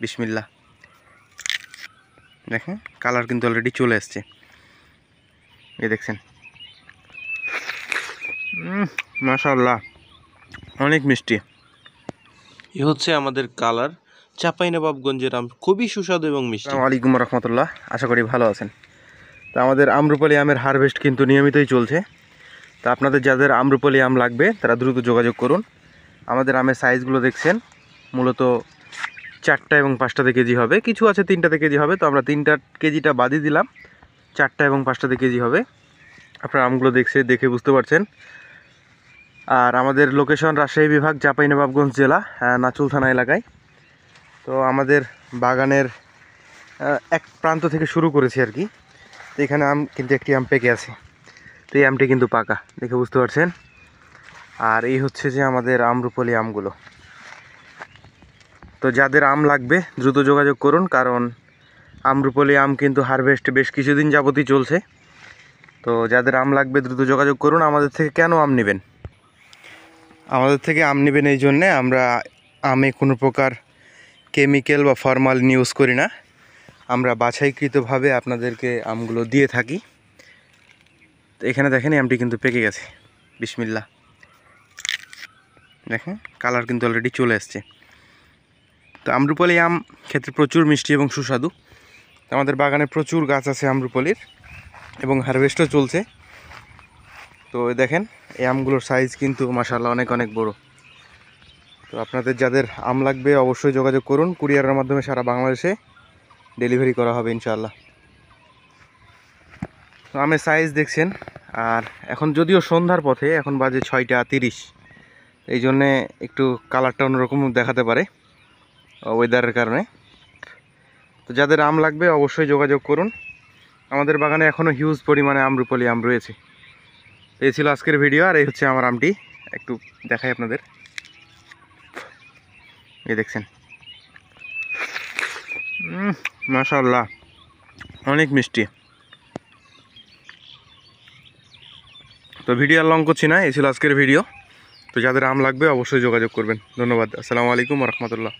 বিসমিল্লাহ। দেখেন কালার কিন্তু অলরেডি চলে আসছে, এই দেখছেন। মাশাআল্লাহ, অনেক মিষ্টি। এ হচ্ছে আমাদের কালার চাঁপাইনবাবগঞ্জের আম, খুবই সুস্বাদু এবং মিষ্টি। আসসালামু আলাইকুম রহমতুল্লাহ, আশা করি ভালো আছেন। তো আমাদের আম্রপালি আমের হারভেস্ট কিন্তু নিয়মিতই চলছে। তো আপনাদের যাদের আম্রপালি আম লাগবে তারা দ্রুত যোগাযোগ করুন। আমাদের আমের সাইজগুলো দেখছেন, মূলত 4টা এবং 5টাতে কেজি হবে, কিছু আছে 3টাতে কেজি হবে। তো আমরা 3টা কেজিটা বাদই দিলাম, 4টা এবং 5টাতে কেজি হবে। আপনার আমগুলো দেখে বুঝতে পারছেন। আর আমাদের লোকেশন রাজশাহী বিভাগ, চাঁপাইনবাবগঞ্জ জেলা, নাচুল থানা এলাকায়। তো আমাদের বাগানের এক প্রান্ত থেকে শুরু করেছি আর কি। তো এখানে আম কিন্তু একটি আম পেকে আছে, তো এই আমটি কিন্তু পাকা, দেখে বুঝতে পারছেন। আর এই হচ্ছে যে আমাদের আম্রপলি আমগুলো। তো যাদের আম লাগবে দ্রুত যোগাযোগ করুন, কারণ আম্রপলি আম কিন্তু হারভেস্ট বেশ কিছুদিন যাবতই চলছে। তো যাদের আম লাগবে দ্রুত যোগাযোগ করুন। আমাদের থেকে কেন আম নেবেন? আমাদের থেকে আম নেবেন এই জন্যে, আমরা আমে কোনো প্রকার কেমিক্যাল বা ফরমালিন ইউজ করি না। আমরা বাছাইকৃতভাবে আপনাদেরকে আমগুলো দিয়ে থাকি। তো এখানে দেখেন আমটি কিন্তু পেকে গেছে, বিসমিল্লাহ। দেখেন কালার কিন্তু অলরেডি চলে আসছে। তো আম্রপালি আম খেতে প্রচুর মিষ্টি এবং সুস্বাদু। আমাদের বাগানে প্রচুর গাছ আছে আম্রপালির এবং হারভেস্টও চলছে। তো দেখেন এই আমগুলোর সাইজ কিন্তু মাশাআল্লাহ অনেক অনেক বড়। তো আপনাদের যাদের আম লাগবে অবশ্যই যোগাযোগ করুন। কুরিয়ারের মাধ্যমে সারা বাংলাদেশে ডেলিভারি করা হবে ইনশাআল্লাহ। তো আমের সাইজ দেখছেন। আর এখন যদিও সন্ধ্যার পথে, এখন বাজে 6টা 30, এই জন্যে একটু কালারটা অন্যরকম দেখাতে পারে ওয়েদারের কারণে। তো যাদের আম লাগবে অবশ্যই যোগাযোগ করুন। আমাদের বাগানে এখনও হিউজ পরিমাণে আম্রপালি আম রয়েছে। এই ছিল আজকের ভিডিও। আর এই হচ্ছে আমার আমটি, একটু দেখাই আপনাদের, এই দেখছেন। মাশাআল্লাহ, অনেক মিষ্টি। তো ভিডিও আর লং করছি না, এই ছিল আজকের ভিডিও। তো যাদের আম লাগবে অবশ্যই যোগাযোগ করবেন। ধন্যবাদ। আসসালামু আলাইকুম রহমতুল্লাহ।